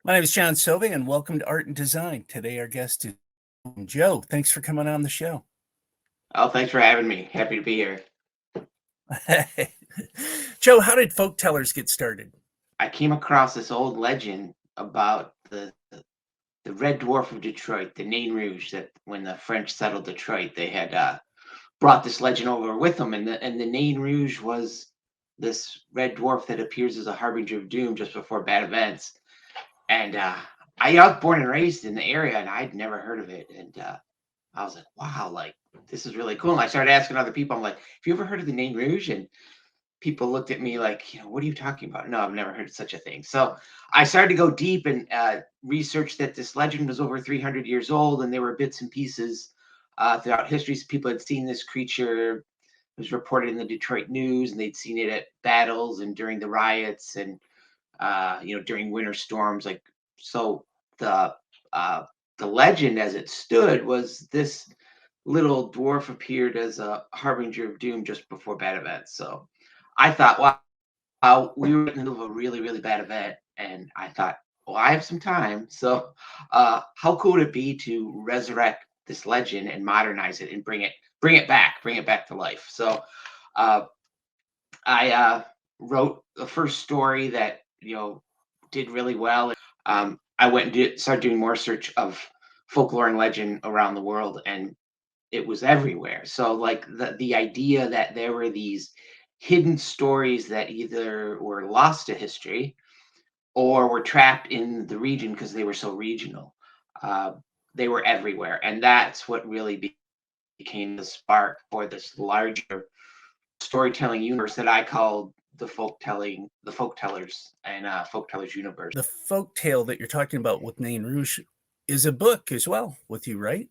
My name is John Sovey, and welcome to Art and Design. Today, our guest is Joe. Thanks for coming on the show. Oh, thanks for having me. Happy to be here. Joe, how did Folktellers get started? I came across this old legend about the Red Dwarf of Detroit, the Nain Rouge, that when the French settled Detroit, they had brought this legend over with them, and the Nain Rouge was this red dwarf that appears as a harbinger of doom just before bad events. And I was born and raised in the area, and I'd never heard of it, and I was like, wow, like this is really cool. And I started asking other people, I'm like, have you ever heard of the Nain Rouge? And people looked at me like, what are you talking about? No, I've never heard of such a thing. So I started to go deep and research that this legend was over 300 years old, and there were bits and pieces throughout history. So people had seen this creature. It was reported in the Detroit News, and they'd seen it at battles and during the riots, and during winter storms. Like so, the uh, the legend as it stood was this little dwarf appeared as a harbinger of doom just before bad events. So I thought, wow, we were in the middle of a really, really bad event. And I thought, well, I have some time. So how cool would it be to resurrect this legend and modernize it and bring it back to life? So uh, I wrote the first story that, did really well. I went and started doing more search of folklore and legend around the world, and it was everywhere. So like the idea that there were these hidden stories that either were lost to history or were trapped in the region because they were so regional. Uh, they were everywhere, and that's what really became the spark for this larger storytelling universe that I called the folktellers, and folktellers universe. The folk tale that you're talking about with Nain Rouge is a book as well with you, right?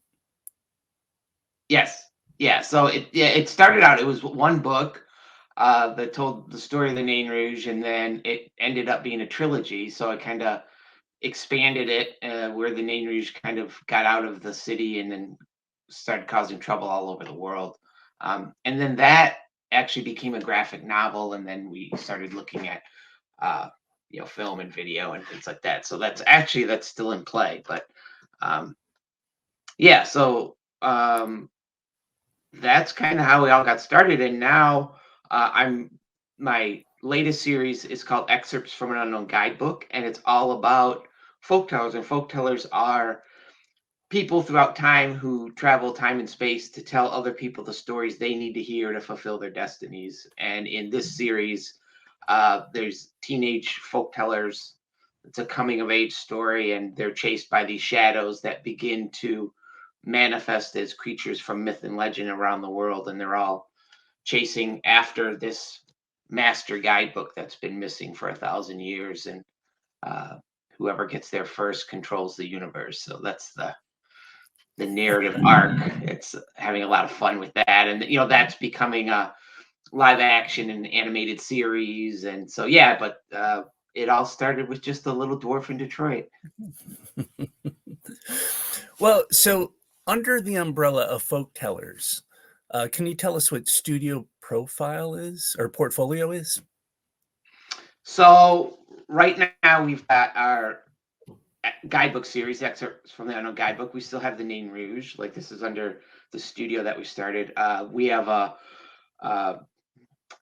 Yes, yeah. So it started out. It was one book that told the story of the Nain Rouge, and then it ended up being a trilogy. So I kind of expanded it where the Nain Rouge kind of got out of the city and then started causing trouble all over the world. And then that actually became a graphic novel, and then we started looking at uh, film and video and things like that. So that's still in play. But um, yeah, so that's kind of how we all got started. And now I'm my latest series is called Excerpts from an Unknown Guidebook, and it's all about folktellers. And folktellers are people throughout time who travel time and space to tell other people the stories they need to hear to fulfill their destinies. And in this series, there's teenage folktellers. It's a coming of age story, and they're chased by these shadows that begin to manifest as creatures from myth and legend around the world. And they're all chasing after this master guidebook that's been missing for 1,000 years. And uh, whoever gets there first controls the universe. So that's the narrative arc. It's having a lot of fun with that, and that's becoming a live action and animated series. And so yeah, but it all started with just a little dwarf in Detroit. Well, so under the umbrella of Folktellers, can you tell us what studio profile is or portfolio is? So right now we've got our guidebook series, excerpts from the unknown guidebook. We still have the Nain Rouge, like this is under the studio that we started. We have uh,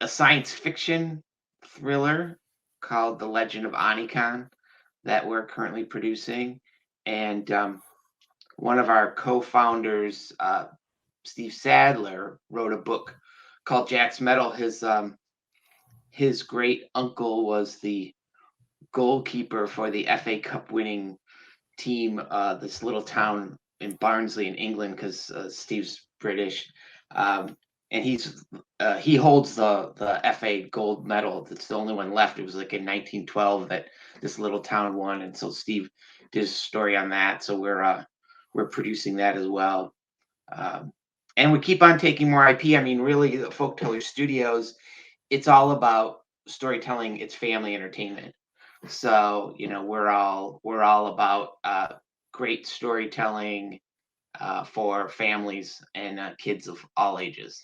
a science fiction thriller called The Legend of Anikan that we're currently producing. And one of our co-founders, Steve Sadler, wrote a book called Jack's Metal. His great uncle was the goalkeeper for the FA Cup winning team, this little town in Barnsley in England, because Steve's British, um, and he holds the FA gold medal. That's the only one left. It was like in 1912 that this little town won, and so Steve did a story on that. So we're producing that as well, and we keep on taking more IP. I mean, really, the Folkteller Studios, it's all about storytelling. It's family entertainment. So we're all about great storytelling for families and kids of all ages.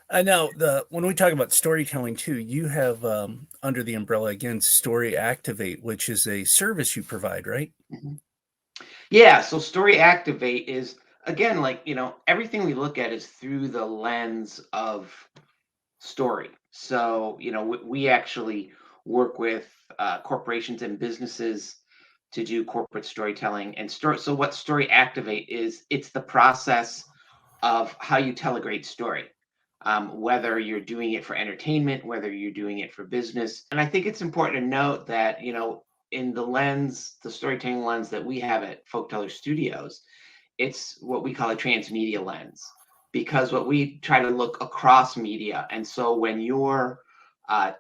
I know when we talk about storytelling too, you have under the umbrella again Story Activate, which is a service you provide, right? Mhm. Yeah, so story activate is again like, everything we look at is through the lens of story. So, we actually work with corporations and businesses to do corporate storytelling and story. So, what Story Activate is, it's the process of how you tell a great story, whether you're doing it for entertainment, whether you're doing it for business. And I think it's important to note that, in the storytelling lens that we have at Folkteller Studios, it's what we call a transmedia lens because what we try to look across media. And so when you're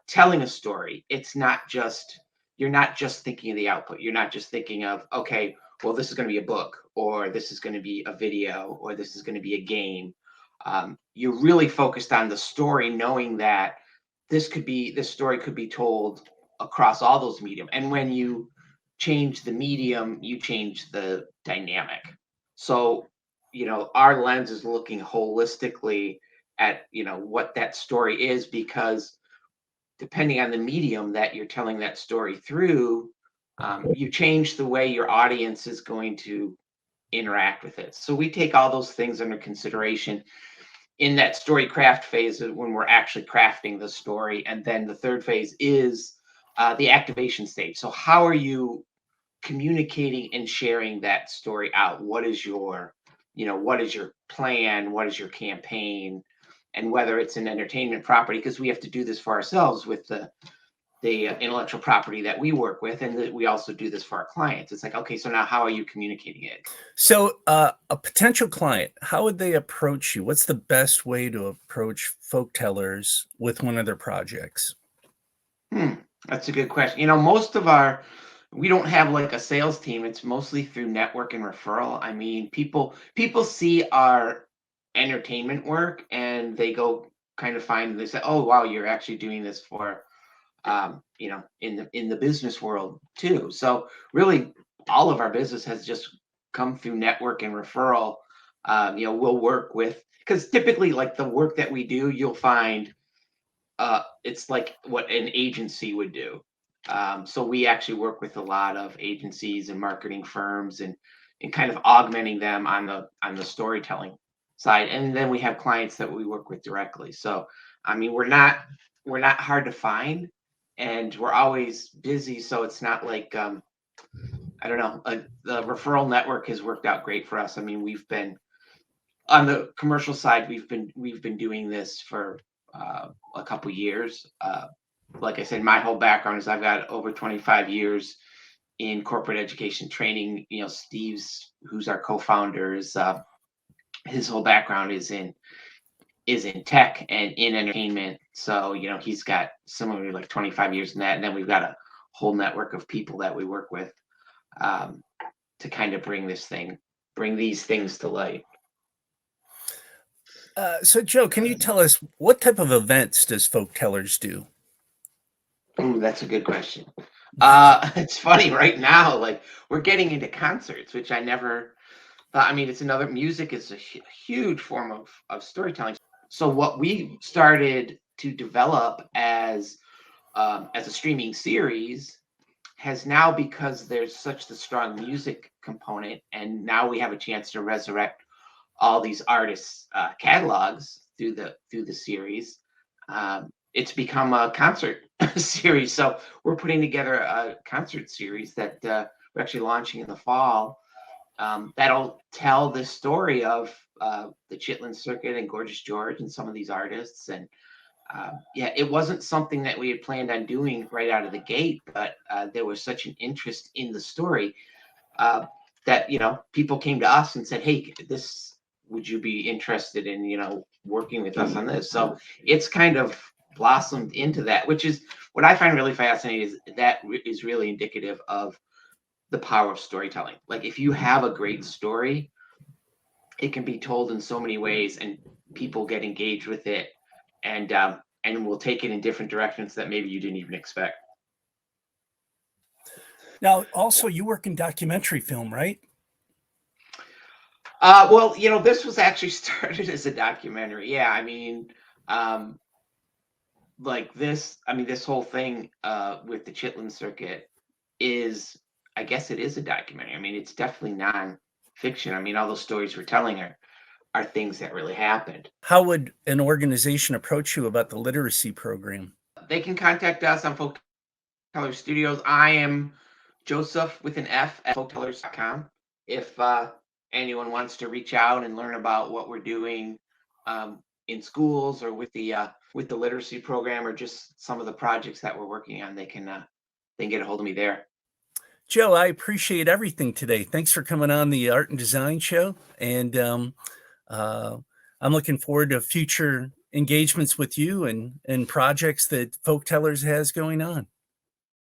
telling a story, you're not just thinking of the output. You're not just thinking of, okay, well, this is going to be a book, or this is going to be a video, or this is going to be a game. You're really focused on the story, knowing that this story could be told across all those medium. And when you change the medium, you change the dynamic. So, our lens is looking holistically at, what that story is, because depending on the medium that you're telling that story through, you change the way your audience is going to interact with it. So we take all those things under consideration in that story craft phase when we're actually crafting the story. And then the third phase is the activation stage. So how are you communicating and sharing that story out? What is your plan? What is your campaign? And whether it's an entertainment property, because we have to do this for ourselves with the intellectual property that we work with, and that we also do this for our clients. It's like, okay, so now how are you communicating it? So, a potential client, how would they approach you? What's the best way to approach Folktellers with one of their projects? Hmm, that's a good question. We don't have like a sales team. It's mostly through network and referral. I mean, people see our entertainment work and they go kind of find, they say, oh wow, you're actually doing this for in the business world too. So really all of our business has just come through network and referral. We'll work with, because typically like the work that we do, you'll find it's like what an agency would do. So we actually work with a lot of agencies and marketing firms, and kind of augmenting them on the storytelling side. And then we have clients that we work with directly. So I mean, we're not hard to find, and we're always busy. So it's not like I don't know. The referral network has worked out great for us. I mean, we've been on the commercial side. We've been doing this for a couple years. Like I said, my whole background is I've got over 25 years in corporate education training. Steve's, who's our co-founder, his whole background is in tech and in entertainment. So he's got similarly like 25 years in that, and then we've got a whole network of people that we work with um, to kind of bring these things to light. So, Joe, can you tell us what type of events does Folktellers do? Ooh, that's a good question. It's funny right now, like we're getting into concerts, which I never thought. I mean, it's another music is a huge form of storytelling. So what we started to develop as a streaming series has now, because there's such the strong music component, and now we have a chance to resurrect all these artists' catalogs through the series. It's become a concert series. So we're putting together a concert series that we're actually launching in the fall. That'll tell the story of the Chitlin Circuit and Gorgeous George and some of these artists. And yeah, it wasn't something that we had planned on doing right out of the gate, but there was such an interest in the story uh, that people came to us and said, "Hey, this would you be interested in working with us on this?" So it's kind of blossomed into that, which is what I find really fascinating. Is that is really indicative of the power of storytelling. Like if you have a great story, it can be told in so many ways, and people get engaged with it, and will take it in different directions that maybe you didn't even expect. Now, also, you work in documentary film, right? Well, this was actually started as a documentary. Yeah, I mean, Like this, I mean, this whole thing with the Chitlin Circuit is, I guess it is a documentary. I mean, it's definitely non-fiction. I mean, all those stories we're telling are things that really happened. How would an organization approach you about the literacy program? They can contact us on Folktellers Studios. I am Josef with an F at folktellers.com. If anyone wants to reach out and learn about what we're doing in schools or with the literacy program or just some of the projects that we're working on, they can get a hold of me there. Joe, I appreciate everything today. Thanks for coming on the Art and Design Show. And I'm looking forward to future engagements with you and projects that Folktellers has going on.